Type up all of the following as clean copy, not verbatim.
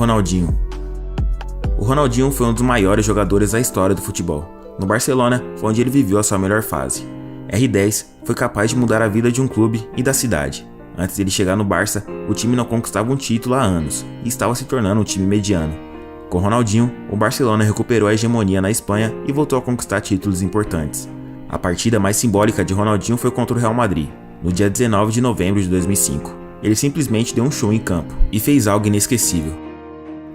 Ronaldinho. O Ronaldinho foi um dos maiores jogadores da história do futebol. No Barcelona foi onde ele viveu a sua melhor fase. R10 foi capaz de mudar a vida de um clube e da cidade. Antes de ele chegar no Barça, o time não conquistava um título há anos e estava se tornando um time mediano. Com Ronaldinho, o Barcelona recuperou a hegemonia na Espanha e voltou a conquistar títulos importantes. A partida mais simbólica de Ronaldinho foi contra o Real Madrid, no dia 19 de novembro de 2005. Ele simplesmente deu um show em campo e fez algo inesquecível.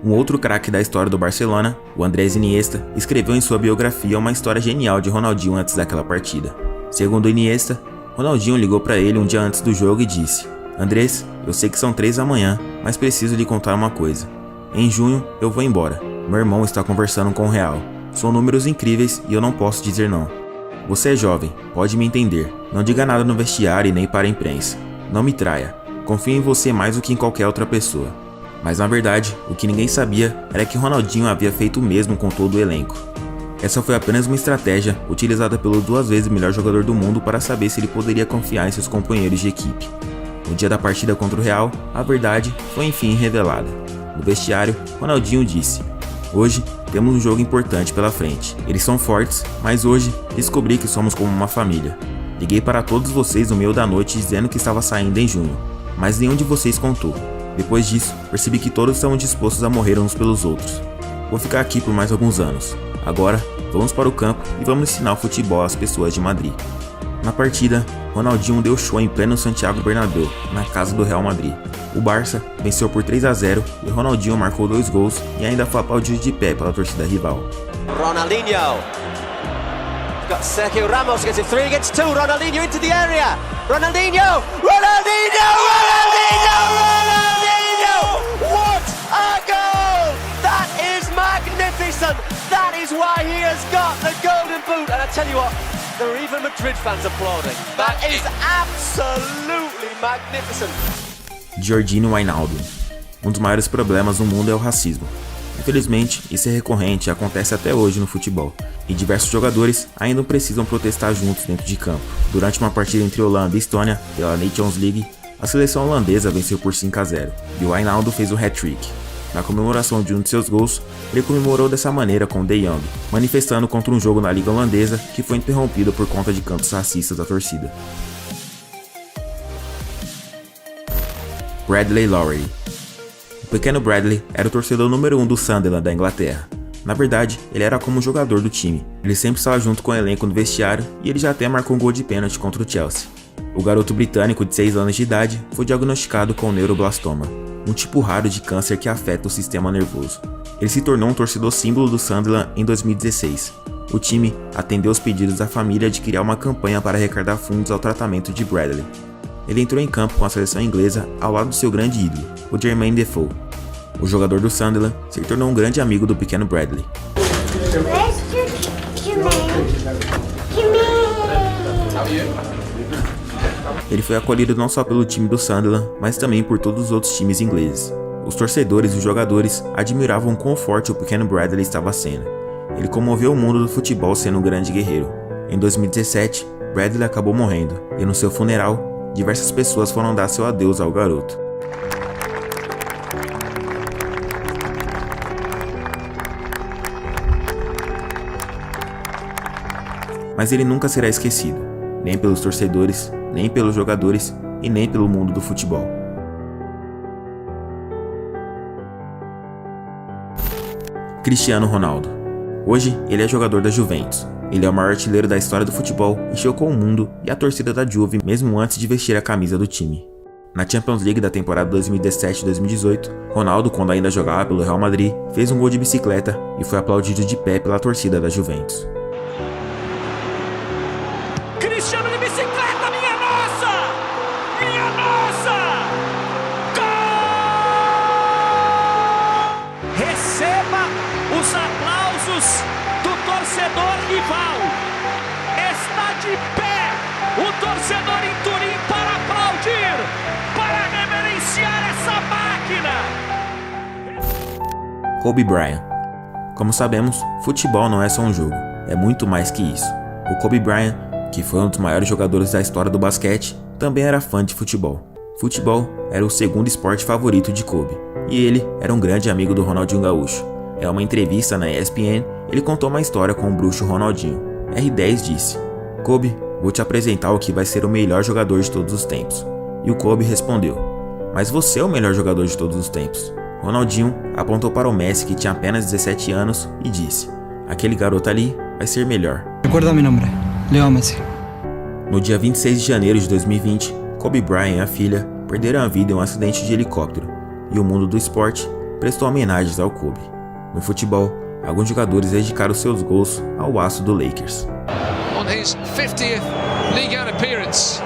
Um outro craque da história do Barcelona, o Andrés Iniesta, escreveu em sua biografia uma história genial de Ronaldinho antes daquela partida. Segundo Iniesta, Ronaldinho ligou para ele um dia antes do jogo e disse: "Andrés, eu sei que são 3 da manhã, mas preciso lhe contar uma coisa. Em junho eu vou embora. Meu irmão está conversando com o Real. São números incríveis e eu não posso dizer não. Você é jovem, pode me entender. Não diga nada no vestiário e nem para a imprensa. Não me traia. Confio em você mais do que em qualquer outra pessoa." Mas na verdade, o que ninguém sabia era que Ronaldinho havia feito o mesmo com todo o elenco. Essa foi apenas uma estratégia utilizada pelo 2 vezes melhor jogador do mundo para saber se ele poderia confiar em seus companheiros de equipe. No dia da partida contra o Real, a verdade foi enfim revelada. No vestiário, Ronaldinho disse: "Hoje temos um jogo importante pela frente. Eles são fortes, mas hoje descobri que somos como uma família. Liguei para todos vocês no meio da noite dizendo que estava saindo em junho, mas nenhum de vocês contou. Depois disso, percebi que todos estavam dispostos a morrer uns pelos outros. Vou ficar aqui por mais alguns anos. Agora, vamos para o campo e vamos ensinar o futebol às pessoas de Madrid." Na partida, Ronaldinho deu show em pleno Santiago Bernabéu, na casa do Real Madrid. O Barça venceu por 3-0 e Ronaldinho marcou 2 gols e ainda foi aplaudido de pé pela torcida rival. Ronaldinho. Got Sergio Ramos, gets it 3 against 2. Ronaldinho into the area. Ronaldinho! Ronaldinho! Ronaldinho! Ronaldinho! What a goal! That is magnificent! That is why he has got the golden boot. And I tell you what, there are even Madrid fans applauding. That is absolutely magnificent. Georginio Wijnaldum. Um dos maiores problemas no mundo é o racismo. Infelizmente, isso é recorrente e acontece até hoje no futebol, e diversos jogadores ainda precisam protestar juntos dentro de campo. Durante uma partida entre Holanda e Estônia, pela Nations League, a seleção holandesa venceu por 5-0, e o Wijnaldum fez o hat-trick. Na comemoração de um de seus gols, ele comemorou dessa maneira com De Jong, manifestando contra um jogo na Liga Holandesa que foi interrompido por conta de cantos racistas da torcida. Bradley Lowery. O pequeno Bradley era o torcedor número 1 do Sunderland da Inglaterra. Na verdade, ele era como um jogador do time. Ele sempre estava junto com o elenco no vestiário e ele já até marcou um gol de pênalti contra o Chelsea. O garoto britânico de 6 anos de idade foi diagnosticado com neuroblastoma, um tipo raro de câncer que afeta o sistema nervoso. Ele se tornou um torcedor símbolo do Sunderland em 2016. O time atendeu os pedidos da família de criar uma campanha para arrecadar fundos ao tratamento de Bradley. Ele entrou em campo com a seleção inglesa ao lado do seu grande ídolo, o Jermaine Defoe. O jogador do Sunderland se tornou um grande amigo do pequeno Bradley. Ele foi acolhido não só pelo time do Sunderland, mas também por todos os outros times ingleses. Os torcedores e os jogadores admiravam quão forte o pequeno Bradley estava sendo. Ele comoveu o mundo do futebol sendo um grande guerreiro. Em 2017, Bradley acabou morrendo, e no seu funeral, diversas pessoas foram dar seu adeus ao garoto. Mas ele nunca será esquecido, nem pelos torcedores, nem pelos jogadores e nem pelo mundo do futebol. Cristiano Ronaldo. Hoje, ele é jogador da Juventus. Ele é o maior artilheiro da história do futebol e chocou o mundo e a torcida da Juve mesmo antes de vestir a camisa do time. Na Champions League da temporada 2017-2018, Ronaldo, quando ainda jogava pelo Real Madrid, fez um gol de bicicleta e foi aplaudido de pé pela torcida da Juventus. Cristiano de bicicleta, minha nossa! Minha nossa! Gol! Receba os aplausos do torcedor rival. Está de pé o torcedor em Turim para aplaudir, para reverenciar essa máquina. Kobe Bryant. Como sabemos, futebol não é só um jogo, é muito mais que isso. O Kobe Bryant, que foi um dos maiores jogadores da história do basquete, também era fã de futebol. Futebol era o segundo esporte favorito de Kobe. e ele era um grande amigo do Ronaldinho Gaúcho. Em uma entrevista na ESPN, ele contou uma história com o bruxo Ronaldinho. R10 disse: "Kobe, vou te apresentar o que vai ser o melhor jogador de todos os tempos." E o Kobe respondeu: "Mas você é o melhor jogador de todos os tempos." Ronaldinho apontou para o Messi, que tinha apenas 17 anos, e disse: "Aquele garoto ali vai ser melhor." Recuerda mi nombre, Leo Messi. No dia 26 de janeiro de 2020, Kobe Bryant e a filha perderam a vida em um acidente de helicóptero, e o mundo do esporte prestou homenagens ao Kobe. No futebol, alguns jogadores dedicaram seus gols ao aço do Lakers. On his 50th league out appearance,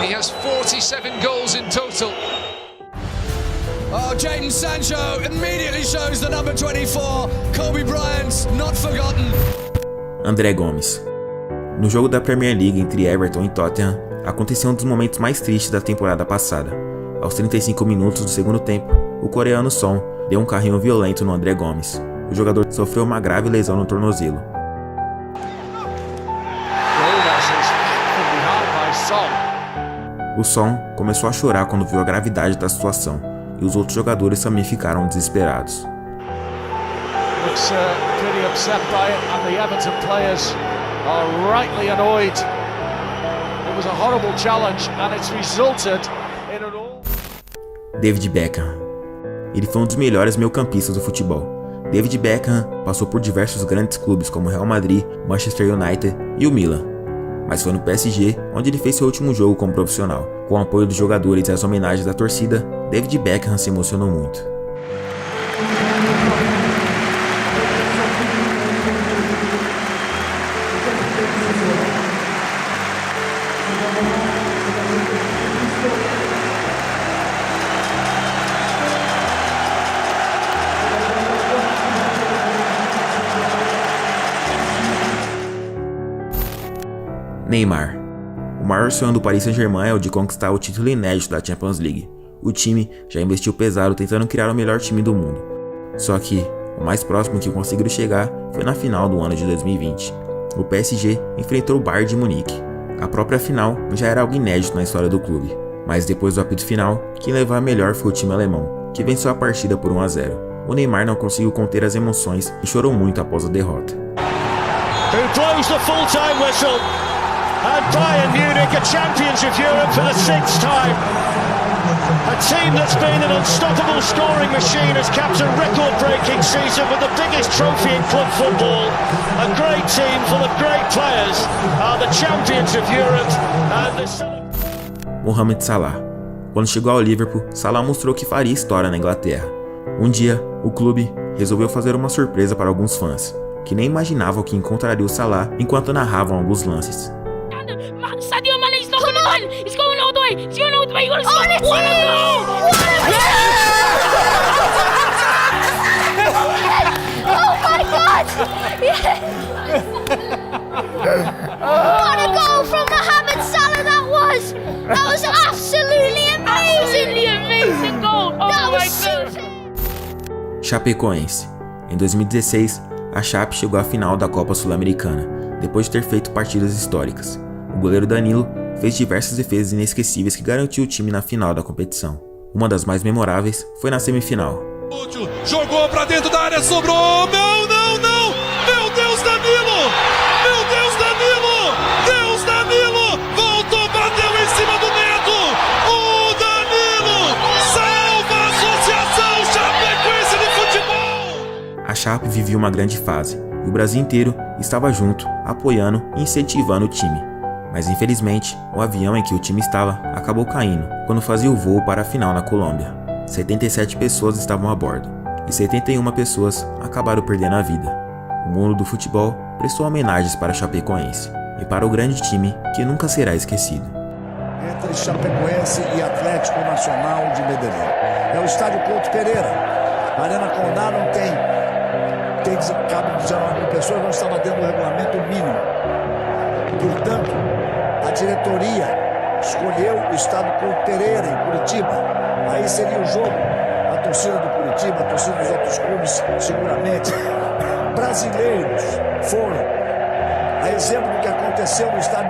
he has 47 goals in total. Oh, Jadon Sancho immediately shows the number 24. Kobe Bryant's not forgotten. André Gomes. No jogo da Premier League entre Everton e Tottenham, aconteceu um dos momentos mais tristes da temporada passada. Aos 35 minutos do segundo tempo, o coreano Son deu um carrinho violento no André Gomes. O jogador sofreu uma grave lesão no tornozelo. O Son começou a chorar quando viu a gravidade da situação, e os outros jogadores também ficaram desesperados. David Beckham. Ele foi um dos melhores meio-campistas do futebol. David Beckham passou por diversos grandes clubes como Real Madrid, Manchester United e o Milan. Mas foi no PSG onde ele fez seu último jogo como profissional. Com o apoio dos jogadores e as homenagens da torcida, David Beckham se emocionou muito. Neymar. O maior sonho do Paris Saint-Germain é o de conquistar o título inédito da Champions League. O time já investiu pesado tentando criar o melhor time do mundo. Só que o mais próximo que conseguiram chegar foi na final do ano de 2020. O PSG enfrentou o Bayern de Munique. A própria final já era algo inédito na história do clube. Mas depois do apito final, quem levou a melhor foi o time alemão, que venceu a partida por 1-0. O Neymar não conseguiu conter as emoções e chorou muito após a derrota. And Bayern Munich are champions of Europe for the 6th time. A team that's been an unstoppable scoring machine has capped a record-breaking season with the biggest trophy in club football. A great team full of great players are the champions of Europe. And Mohamed Salah. Quando chegou ao Liverpool, Salah mostrou que faria história na Inglaterra. Um dia, o clube resolveu fazer uma surpresa para alguns fãs, que nem imaginavam que encontraria o Salah enquanto narravam alguns lances. Sadio Mane is not going to win. He's going all the way. He's going all the way. You're going to score. What a goal! Oh my God! What a goal from Mohamed Salah that was! That was absolutely amazing goal! Oh my God! Chapecoense. Em 2016, a Chape chegou à final da Copa Sul-Americana, depois de ter feito partidas históricas. O goleiro Danilo fez diversas defesas inesquecíveis que garantiu o time na final da competição. Uma das mais memoráveis foi na semifinal. Jogou pra dentro da área, sobrou! Não! Meu Deus, Danilo! Meu Deus, Danilo! Deus, Danilo! Voltou, bateu em cima do Neto! O Danilo salva a Associação Chapecoense de Futebol! A Chape vivia uma grande fase e o Brasil inteiro estava junto, apoiando e incentivando o time. Mas infelizmente, o avião em que o time estava acabou caindo quando fazia o voo para a final na Colômbia. 77 pessoas estavam a bordo e 71 pessoas acabaram perdendo a vida. O mundo do futebol prestou homenagens para Chapecoense e para o grande time que nunca será esquecido. Entre Chapecoense e Atlético Nacional de Medellín. É o estádio Couto Pereira. A Arena Condá não tem cabe 19 mil pessoas, não estava dentro do regulamento mínimo. Portanto, a diretoria escolheu o estádio Couto Pereira, em Curitiba. Aí seria o jogo. A torcida do Curitiba, a torcida dos outros clubes, seguramente. Brasileiros foram. A exemplo do que aconteceu no estádio